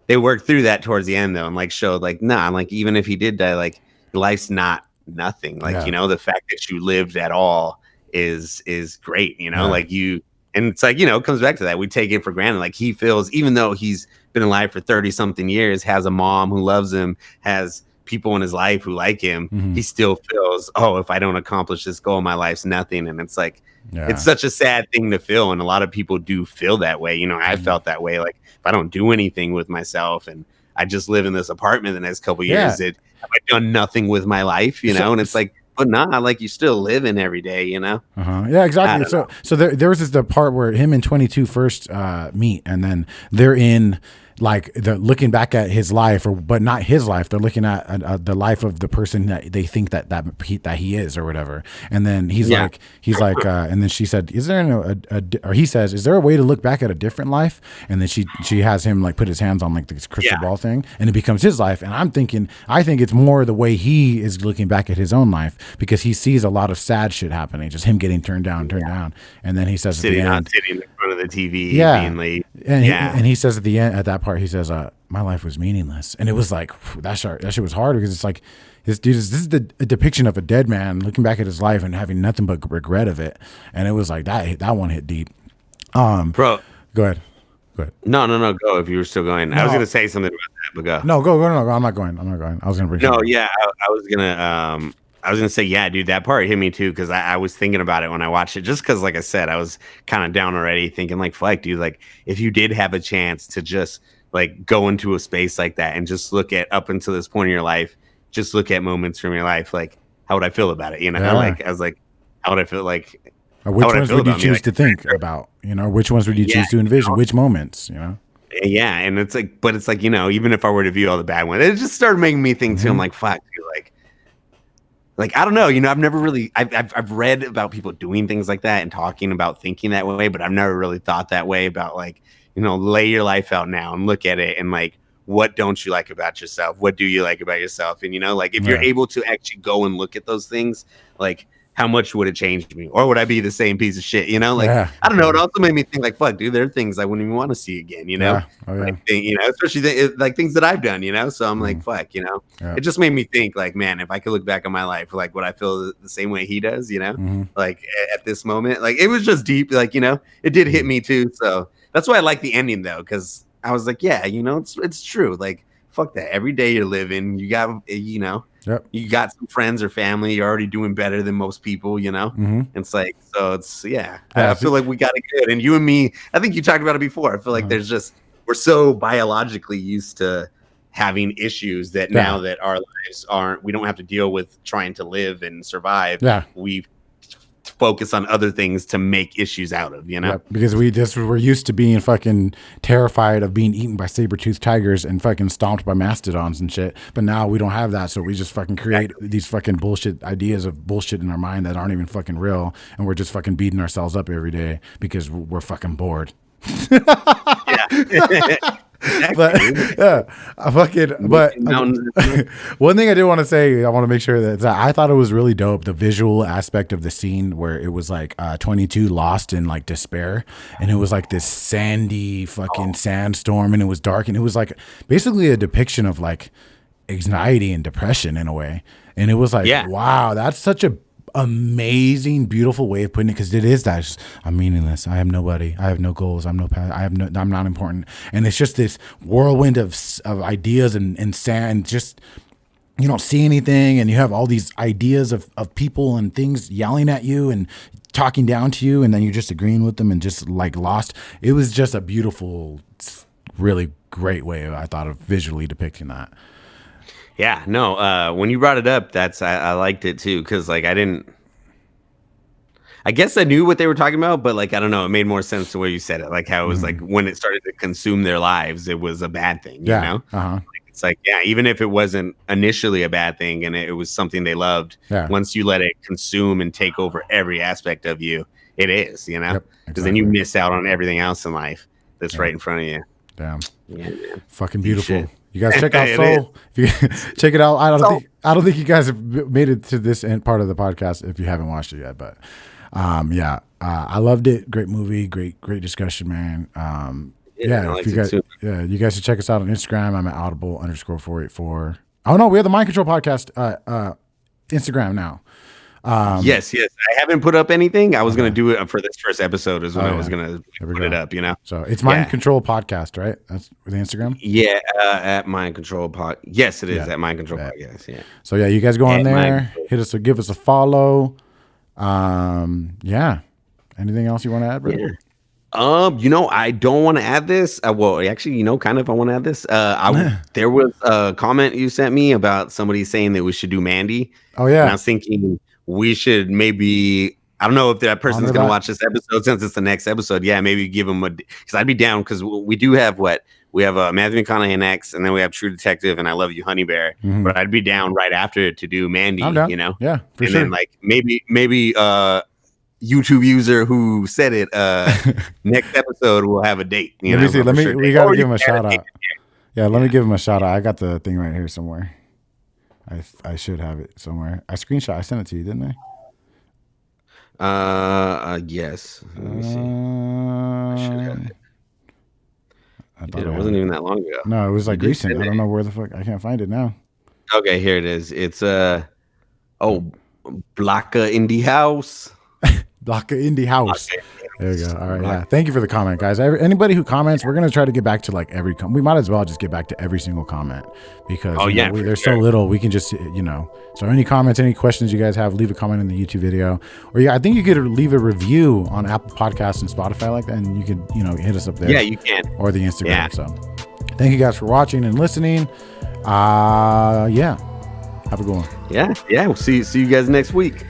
they worked through that towards the end though, and like showed like, nah, like even if he did die, like life's not nothing. Like, the fact that you lived at all is great, like you, and it's like, it comes back to that. We take it for granted. Like he feels, even though he's been alive for 30 something years, has a mom who loves him, has people in his life who like him, Mm-hmm. he still feels, oh, if I don't accomplish this goal, my life's nothing. And it's like, Yeah. it's such a sad thing to feel. And a lot of people do feel that way. You know, I felt that way. Like, if I don't do anything with myself and I just live in this apartment the next couple years, have I done nothing with my life, you know? And it's like, but nah, like you still living every day, you know? Yeah, exactly. So there was the part where him and 22 first meet, and then they're in like they're looking back at his life, but not his life. They're looking at the life of the person that they think that he is or whatever. And then he's like, and then she said, "Is there or he says, is there a way to look back at a different life?" And then she has him like put his hands on like this crystal ball thing, and it becomes his life. And I think it's more the way he is looking back at his own life, because he sees a lot of sad shit happening, just him getting turned down. And then he says sitting at the end, sitting in front of the TV, being late. And he says at the end, at that part, he says, "My life was meaningless," and it was like that shit was hard, because it's like this is a depiction of a dead man looking back at his life and having nothing but regret of it, and it was like that one hit deep. Bro, go ahead. No, go if you were still going. I was gonna say something about that, but go. No, go. No, I'm not going. I was gonna bring. No, yeah, I was gonna say, yeah, dude, that part hit me too, because I was thinking about it when I watched it, just because, like I said, I was kind of down already, thinking like, fuck, dude, like if you did have a chance to just like go into a space like that and just look at up until this point in your life, just look at moments from your life, like how would I feel about it? You know, like I was like, how would I feel like? Which ones would you choose to think about? You know, which ones would you choose to envision? Which moments? You know. Yeah, and it's like, but it's like, you know, even if I were to view all the bad ones, it just started making me think too. I'm like, fuck, dude, like I don't know, you know, I've never really I've read about people doing things like that and talking about thinking that way, but I've never really thought that way about, like, you know, lay your life out now and look at it and like, what don't you like about yourself? What do you like about yourself? And, you know, like if you're able to actually go and look at those things, like how much would it change me? Or would I be the same piece of shit? You know, like, I don't know. It also made me think like, fuck, dude, there are things I wouldn't even want to see again, you know, like, you know, especially like things that I've done, you know? So I'm like, fuck, you know, it just made me think like, man, if I could look back on my life, like would I feel the same way he does, you know, like at this moment, like it was just deep, like, you know, it did hit me too. So that's why I like the ending though. Cause I was like, yeah, you know, it's true. Like, fuck that. Every day you're living, you got, you know, you got some friends or family, you're already doing better than most people, you know? It's like, so it's, I feel like we got it good. And you and me, I think you talked about it before. I feel like there's just, we're so biologically used to having issues that now that our lives we don't have to deal with trying to live and survive. We focus on other things to make issues out of, you know? Because we're used to being fucking terrified of being eaten by saber-toothed tigers and fucking stomped by mastodons and shit. But now we don't have that, so we just fucking create these fucking bullshit ideas of bullshit in our mind that aren't even fucking real, and we're just fucking beating ourselves up every day because we're fucking bored. But one thing I did want to say, I want to make sure that I thought it was really dope, the visual aspect of the scene where it was like 22 lost in like despair, and it was like this sandy fucking sandstorm, and it was dark, and it was like basically a depiction of like anxiety and depression in a way. And it was like, wow, that's such a amazing, beautiful way of putting it, because it is that. Just, I'm meaningless. I have nobody. I have no goals. I'm no path. I'm not important. And it's just this whirlwind of ideas and sand. Just, you don't see anything, and you have all these ideas of people and things yelling at you and talking down to you, and then you're just agreeing with them and just like lost. It was just a beautiful, really great way, I thought, of visually depicting that. Yeah, no, when you brought it up, I liked it too, because like I guess I knew what they were talking about, but like I don't know, it made more sense the way you said it, like how it was like when it started to consume their lives, it was a bad thing, you know? Like, it's like, even if it wasn't initially a bad thing and it was something they loved, once you let it consume and take over every aspect of you, it is, you know? Because then you miss out on everything else in life that's right in front of you. Damn. Yeah, man. Fucking beautiful. You guys check out Soul. If you check it out, I don't think you guys have made it to this end part of the podcast if you haven't watched it yet. But I loved it. Great movie. Great discussion, man. If you guys should check us out on Instagram. I'm at audible_484. Oh no, we have the Mind Control podcast Instagram now. Yes. I haven't put up anything. I was gonna do it for this first episode. Is when I was gonna There we put go. it up. You know. So it's Mind Control Podcast, right? That's the Instagram. Yeah, at Mind Control Pod. Yes, it is Yeah. at Mind Control Podcast. Yeah. So yeah, you guys go on At there, hit us, give us a follow. Yeah. Anything else you want to add, bro? Yeah. I don't want to add this. Well, actually, kind of, I want to add this. There was a comment you sent me about somebody saying that we should do Mandy. Oh And I yeah. was thinking we should maybe. I don't know if that person's Honor going to that. watch this episode since it's the next episode. Yeah, maybe give them because I'd be down because we do have we have Matthew McConaughey next, and then we have True Detective and I Love You, Honey Bear. But I'd be down right after to do Mandy. I'm down. Yeah, for and sure. then like maybe YouTube user who said it next episode will have a date. Let me see. We gotta give him a shout out. Yeah, let me give him a shout out. I got the thing right here somewhere. I should have it somewhere. I sent it to you, didn't I? Yes. Let me see. I should have it. It wasn't even that long ago. No, it was like recent. I don't know where the fuck. I can't find it now. Okay, here it is. It's Blocka Indie House. Blocka Indie House. There you go. All right. Yeah. Thank you for the comment, guys. Anybody who comments, we're gonna try to get back to like every. We might as well just get back to every single comment because there's so little. We can just So any comments, any questions you guys have, leave a comment in the YouTube video, or I think you could leave a review on Apple Podcasts and Spotify like that, and you could hit us up there. Yeah, you can. Or the Instagram. Yeah. So thank you guys for watching and listening. Yeah. Have a good one. Yeah. We'll see you guys next week.